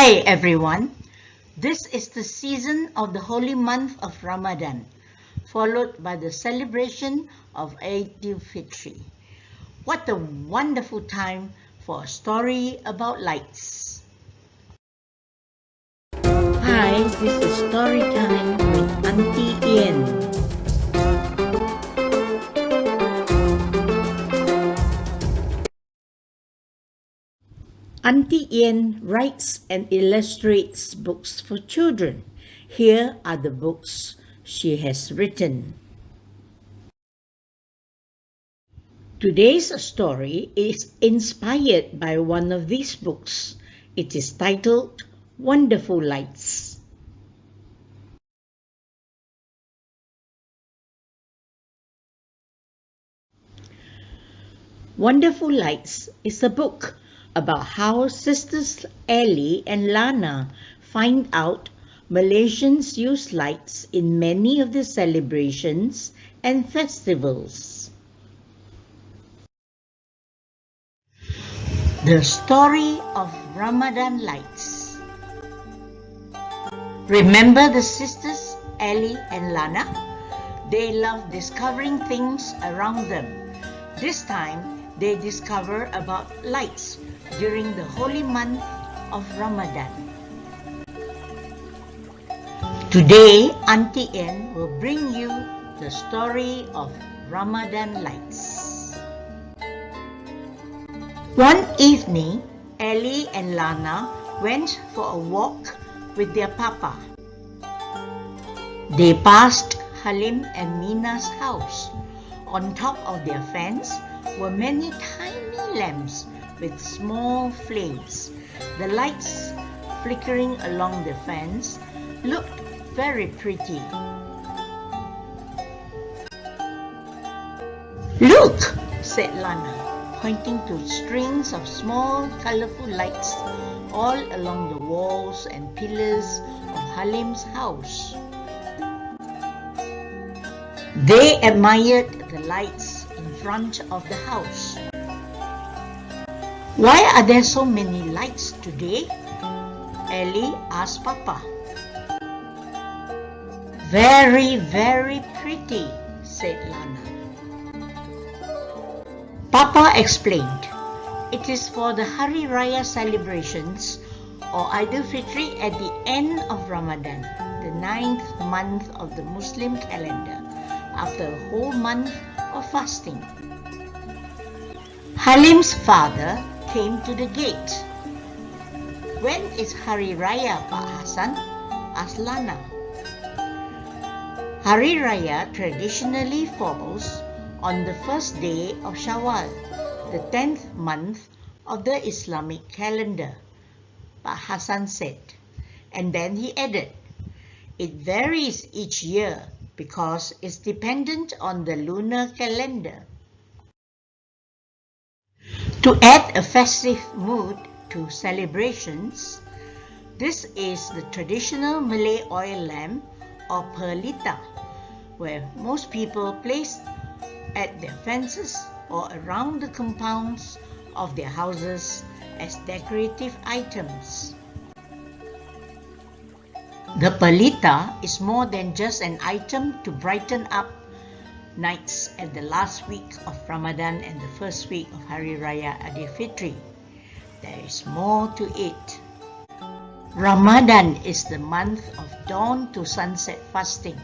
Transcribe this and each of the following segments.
Hi everyone. This is the season of the holy month of Ramadan, followed by the celebration of Eid-al-Fitr. What a wonderful time for a story about lights. Hi, this is story time with Aunty Ean. Aunty Ean writes and illustrates books for children. Here are the books she has written. Today's story is inspired by one of these books. It is titled Wonderful Lights. Wonderful Lights is a book about how sisters Ellie and Lana find out Malaysians use lights in many of the celebrations and festivals. The story of Ramadan lights. Remember the sisters Ellie and Lana? They love discovering things around them. This time, they discover about lights during the holy month of Ramadan. Today, Aunty Ean will bring you the story of Ramadan lights. One evening, Ellie and Lana went for a walk with their papa. They passed Halim and Mina's house. On top of their fence were many tiny lamps with small flames. The lights flickering along the fence looked very pretty. "Look," said Lana, pointing to strings of small colorful lights all along the walls and pillars of Halim's house. They admired the lights in front of the house. "Why are there so many lights today?" Ellie asked Papa. Very pretty," said Lana. Papa explained, "It is for the Hari Raya celebrations or Eid-al-Fitr at the end of Ramadan, the 9th month of the Muslim calendar, after a whole month of fasting." Halim's father came to the gate. "When is Hari Raya, Pak Hassan?" asked Lana. Hari Raya traditionally falls on the first day of Shawwal, the 10th month of the Islamic calendar, Pak Hassan said. And then he added, "It varies each year because it's dependent on the lunar calendar." To add a festive mood to celebrations, this is the traditional Malay oil lamp or pelita, where most people place at their fences or around the compounds of their houses as decorative items. The pelita is more than just an item to brighten up nights at the last week of Ramadan and the first week of Hari Raya Eid-al-Fitr. There is more to it. Ramadan is the month of dawn to sunset fasting,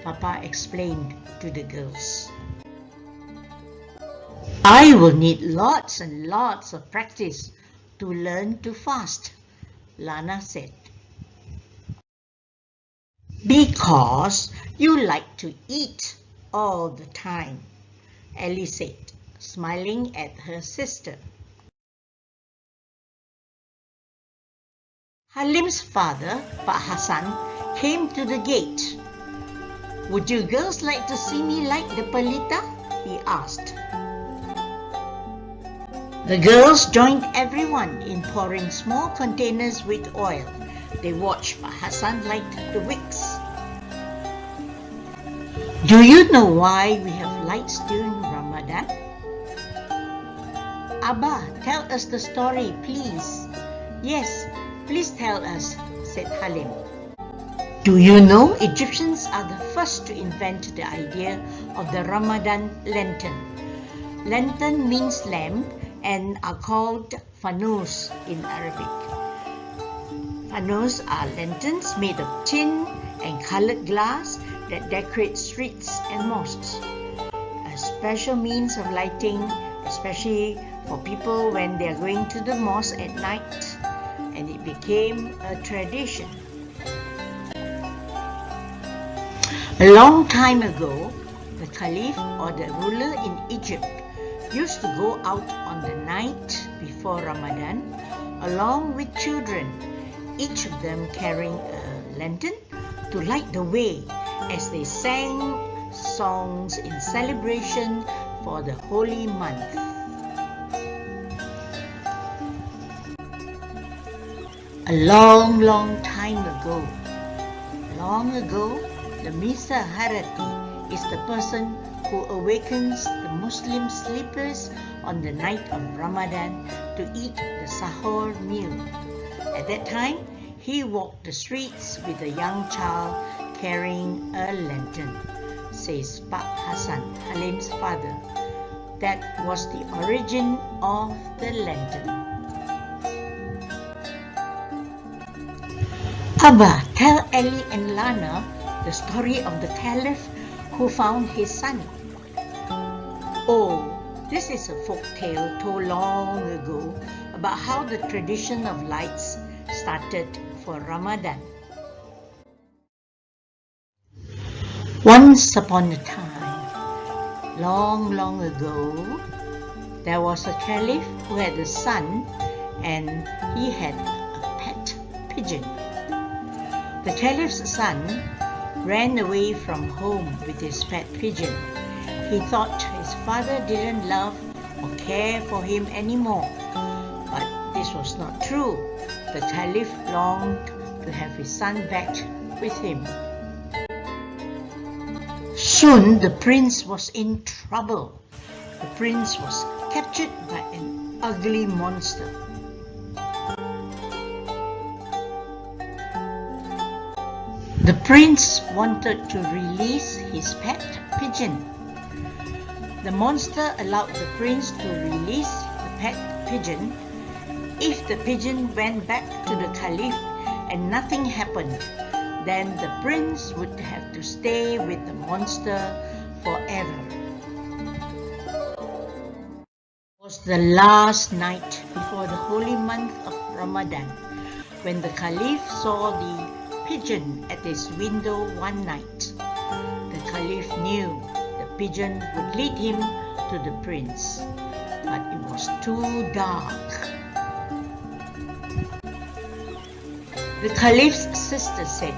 Papa explained to the girls. "I will need lots and lots of practice to learn to fast," Lana said. "Because you like to eat all the time," Ellie said, smiling at her sister. Halim's father, Pak Hassan, came to the gate. "Would you girls like to see me light the pelita?" he asked. The girls joined everyone in pouring small containers with oil. They watched Pak Hassan light the wicks. "Do you know why we have lights during Ramadan?" "Abba, tell us the story, please." "Yes, Please tell us, said Halim. Do you know Egyptians are the first to invent the idea of the Ramadan lantern? Lantern means lamp and are called fanus in Arabic. Fanus are lanterns made of tin and colored glass that decorate streets and mosques. A special means of lighting, especially for people when they are going to the mosque at night, and it became a tradition. A long time ago, the Caliph or the ruler in Egypt used to go out on the night before Ramadan along with children, each of them carrying a lantern to light the way as they sang songs in celebration for the holy month. A long, long time ago, the Misa Harati is the person who awakens the Muslim sleepers on the night of Ramadan to eat the sahur meal. At that time, he walked the streets with a young child carrying a lantern, says Pak Hassan, Halim's father. That was the origin of the lantern. Abba, tell Ellie and Lana the story of the Caliph who found his son. Oh, this is a folk tale told long ago about how the tradition of lights started for Ramadan. Once upon a time, long, long ago, there was a Caliph who had a son and he had a pet pigeon. The Caliph's son ran away from home with his pet pigeon. He thought his father didn't love or care for him anymore. But this was not true. The Caliph longed to have his son back with him. Soon the prince was in trouble. The prince was captured by an ugly monster. The prince wanted to release his pet pigeon. The monster allowed the prince to release the pet pigeon if the pigeon went back to the Caliph and nothing happened. Then the prince would have to stay with the monster forever. It was the last night before the holy month of Ramadan when the Caliph saw the pigeon at his window one night. The Caliph knew the pigeon would lead him to the prince, but it was too dark. The Caliph's sister said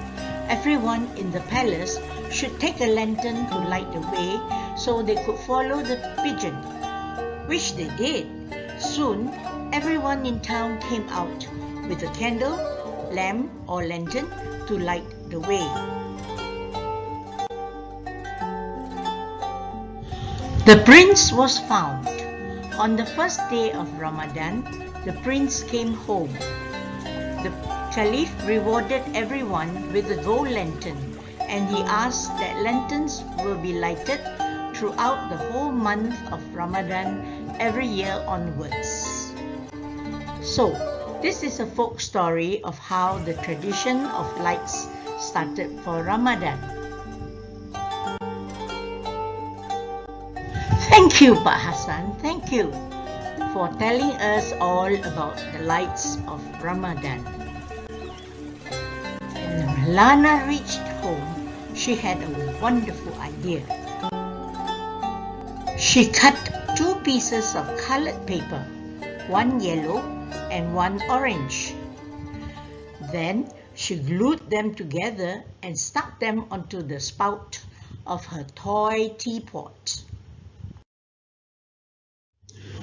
everyone in the palace should take a lantern to light the way so they could follow the pigeon, which they did. Soon, everyone in town came out with a candle, lamp or lantern to light the way. The prince was found. On the first day of Ramadan, the prince came home. The Caliph rewarded everyone with a gold lantern, and he asked that lanterns will be lighted throughout the whole month of Ramadan every year onwards. So, this is a folk story of how the tradition of lights started for Ramadan. Thank you, Pak Hassan. Thank you for telling us all about the lights of Ramadan. When Lana reached home, she had a wonderful idea. She cut 2 pieces of colored paper, one yellow and one orange. Then she glued them together and stuck them onto the spout of her toy teapot.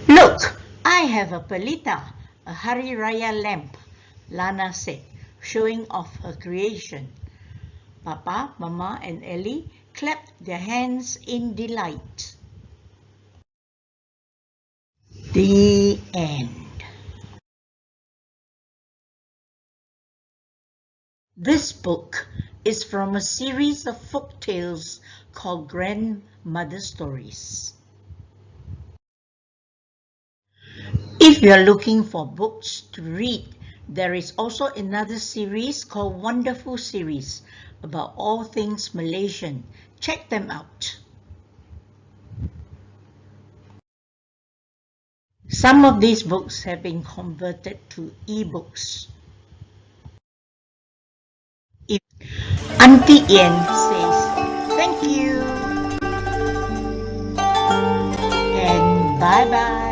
Look, I have a pelita, a Hari Raya lamp, Lana said, showing off her creation. Papa, Mama and Ellie clapped their hands in delight. The end. This book is from a series of folk tales called Grandmother Stories. If you're looking for books to read, there is also another series called Wonderful Series about all things Malaysian. Check them out. Some of these books have been converted to e-books. Aunty Ean says thank you and bye-bye.